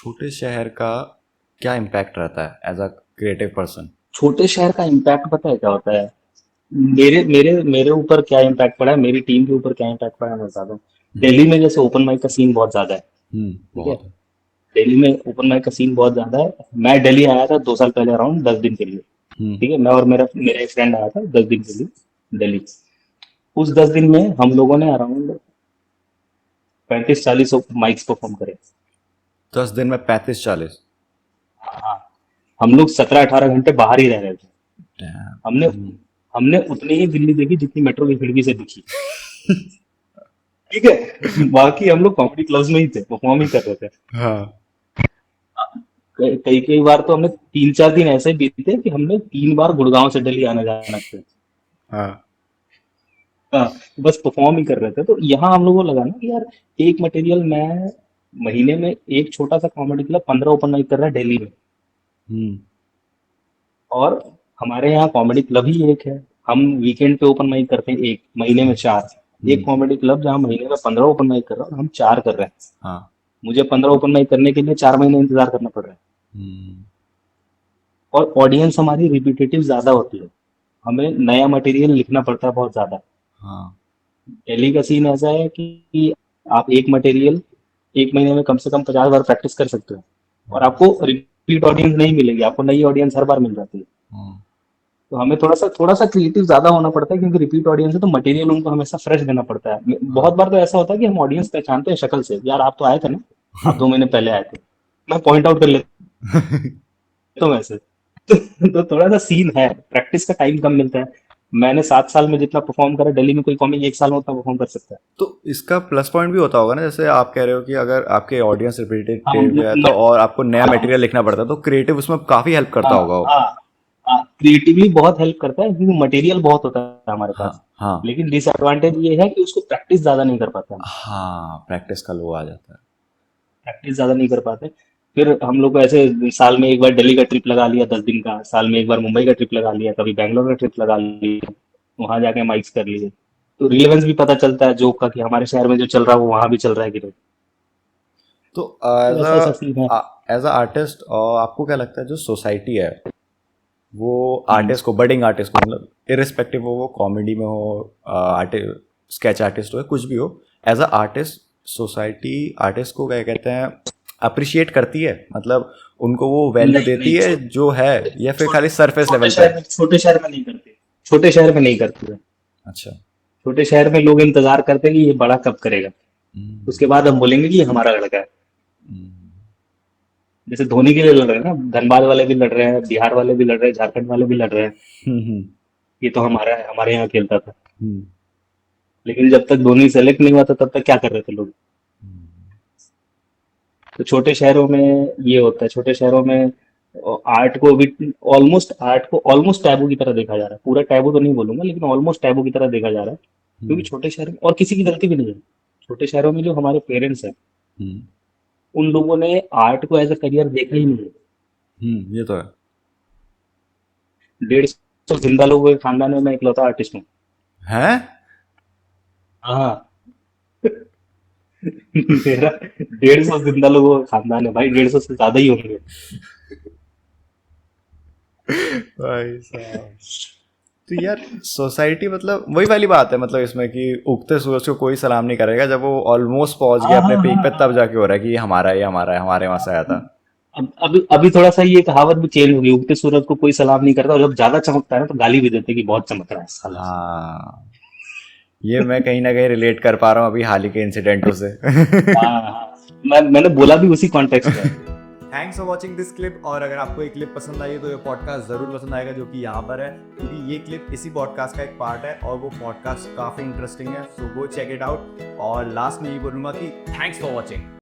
छोटे शहर का क्या इम्पैक्ट रहता है एज अ क्रिएटिव पर्सन? छोटे शहर का इम्पैक्ट पता है क्या होता है? मेरे मेरे मेरे ऊपर क्या इम्पैक्ट पड़ा है, मेरी टीम के ऊपर क्या इम्पैक्ट पड़ा है, मैं बताता हूँ। दिल्ली में जैसे ओपन माइक का सीन बहुत ज्यादा है। ठीक है। बहुत है। दिल्ली में ओपन माइक का सीन बहुत ज्यादा है। मैं दिल्ली आया था 2 साल पहले, अराउंड 10 दिन के लिए। हम्म। ठीक है, मैं और मेरा एक फ्रेंड आया था 10 दिन के लिए दिल्ली। उस 10 दिन में हम लोगों ने अराउंड 35-40 माइक्स परफॉर्म करे। 10 दिन में 35-40? हाँ, हम लोग 17-18 घंटे बाहर ही रह रहे थे। हमने हमने उतनी ही दिल्ली देखी जितनी मेट्रो की खिड़की से दिखी। ठीक है। बाकी हम लोग कॉमेडी क्लब्स में ही थे, परफॉर्म ही कर रहे थे। हाँ। कई कई बार तो हमने 3-4 दिन ऐसे बीते कि हमने 3 बार गुड़गांव से दिल्ली आना जाना किया। हाँ। हाँ, बस परफॉर्म ही कर रहे थे। तो यहाँ हम लोगों को लगा ना कि यार, एक मटेरियल मैं महीने में एक छोटा सा कॉमेडी क्लब 15 ओपन माइक कर रहा है दिल्ली में। हम्म। और हमारे यहाँ कॉमेडी क्लब ही एक है। हम वीकेंड पे ओपन माइक करते हैं, एक महीने में 4। एक हम्म। कॉमेडी क्लब जहाँ महीने में 15 ओपन माइक कर रहा है और हम 4 कर रहे हैं। हाँ। मुझे 15 ओपन माइक करने के लिए 4 महीने इंतजार करना पड़ रहा है। हम्म। और ऑडियंस हमारी रिपीटेटिव ज्यादा होती है। हमें नया मटेरियल लिखना पड़ता है बहुत ज्यादा। हाँ। दिल्ली का सीन ऐसा है कि आप एक मटेरियल एक महीने में कम से कम 50 बार प्रैक्टिस कर सकते हो। और हम्म। आपको रिपीट ऑडियंस नहीं मिलेगी, आपको नई ऑडियंस हर बार मिल जाती है। हम्म। तो हमें थोड़ा सा क्रिएटिव ज्यादा होना पड़ता है, क्योंकि रिपीट ऑडियंस है तो मटेरियल उनको हमेशा फ्रेश देना पड़ता है। बहुत हाँ। बार तो ऐसा होता है कि हम ऑडियंस पहचानते हैं शक्ल से, यार आप तो आए थे ना, आप 2 महीने पहले आए थे। मैं पॉइंट आउट कर लेता हूँ ऐसे। तो थोड़ा सा सीन है, प्रैक्टिस का टाइम कम मिलता है। मैंने 7 साल में जितना परफॉर्म करा दिल्ली में, कोई कॉमिक 1 साल में उतना परफॉर्म कर सकता है। तो इसका प्लस पॉइंट भी होता होगा ना, जैसे आप कह रहे हो कि अगर आपके ऑडियंस हम रिपीटेटिव है तो और आपको नया हाँ मटेरियल लिखना पड़ता है तो क्रिएटिव उसमें काफी हेल्प करता हाँ होगा वो। हाँ हाँ, क्रिएटिवली बहुत हेल्प करता है क्योंकि मटेरियल बहुत होता है हमारे हाँ। पास। हाँ। लेकिन डिसएडवांटेज ये है कि उसको प्रैक्टिस ज्यादा नहीं कर पाते हम। हाँ, प्रैक्टिस का लो आ जाता है। प्रैक्टिस ज्यादा नहीं कर पाते। फिर हम लोग को ऐसे साल में एक बार दिल्ली का ट्रिप लगा लिया 10 दिन का, साल में एक बार मुंबई का ट्रिप लगा लिया, कभी बैंगलोर का ट्रिप लगा लिया, वहां जाके माइक्स कर लिए। तो रिलेवेंस भी पता चलता है जोक का कि हमारे शहर में जो चल रहा है वो वहां भी चल रहा है कि नहीं। तो तो एज ऐसा ऐसा सीन है। अ एज अ आर्टिस्ट आपको क्या लगता है जो सोसाइटी है वो हम्म। आर्टिस्ट को, बडिंग आर्टिस्ट को, मतलब इरिस्पेक्टिव हो वो कॉमेडी में हो, आर्टिस्ट स्केच आर्टिस्ट हो, कुछ भी हो, as a artist society artist को क्या कहते हैं अप्रिशिएट करती है, मतलब उनको वो वैल्यू नहीं देती नहीं, है जो है, या फिर खाली सरफेस छोटे लेवल पे शहर है? में, छोटे शहर में नहीं करते। छोटे शहर में नहीं करते। अच्छा। छोटे शहर में लोग इंतजार करते हैं कि ये बड़ा कब करेगा, हम्म। उसके बाद हम बोलेंगे कि ये हमारा लड़का है। हम्म। जैसे धोनी के लिए लड़ रहे हैं ना, धनबाद वाले भी लड़ रहे हैं, बिहार वाले भी लड़ रहे हैं, झारखंड वाले भी लड़ रहे हैं। हम्म। ये तो हमारा है, हमारे यहाँ खेलता था। हम्म। लेकिन जब तक धोनी सेलेक्ट नहीं हुआ था तब तक क्या कर रहे थे लोग। तो छोटे शहरों में ये होता है, छोटे शहरों में आर्ट को भी ऑलमोस्ट टैबू की तरह देखा जा रहा है। पूरा टैबू तो नहीं बोलूंगा, लेकिन ऑलमोस्ट टैबू की तरह देखा जा रहा है। क्योंकि हम्म। छोटे शहर में और किसी की गलती भी नहीं है। छोटे शहरों में जो हमारे पेरेंट्स हैं, हम्म। उन लोगों ने आर्ट को एज अ करियर देखा ही नहीं है। ये तो है। 150 जिंदा लोगों के खानदान में मैं इकलौता आर्टिस्ट हूँ। हैं? हाँ। मेरा 150 जिंदा लोगों का खानदान है भाई, 150 से ज्यादा ही होंगे। भाई साहब। तो यार सोसाइटी मतलब वही वाली बात है, मतलब इसमें कि उगते सूरज को कोई सलाम नहीं करेगा, जब वो ऑलमोस्ट पहुंच हाँ गया अपने हाँ पीक हाँ पे हाँ। तब जाके हो रहा है कि ये हमारा है, ये हमारा है, हमारे वहां से आया था। अब अभी थोड़ा सा ये कहावत भी चेंज हो गई, उगते सूरज को कोई सलाम नहीं करता, और जब ज्यादा चमकता है ना तो गाली भी देते हैं कि बहुत चमक रहा है साला। हाँ, ये मैं कहीं ना कहीं रिलेट कर पा रहा हूँ अभी हाल ही के इंसिडेंटों से। हाँ हाँ, मैंने बोला भी उसी कॉन्टेक्स्ट में है। Thanks for watching this clip. और अगर आपको ये क्लिप पसंद आई है तो ये पॉडकास्ट जरूर पसंद आएगा, जो कि यहाँ पर है, क्योंकि ये क्लिप इसी पॉडकास्ट का एक पार्ट है और वो पॉडकास्ट काफी इंटरेस्टिंग है, सो गो चेक इट आउट। और लास्ट में ये बोलूंगा कि थैंक्स फॉर वॉचिंग।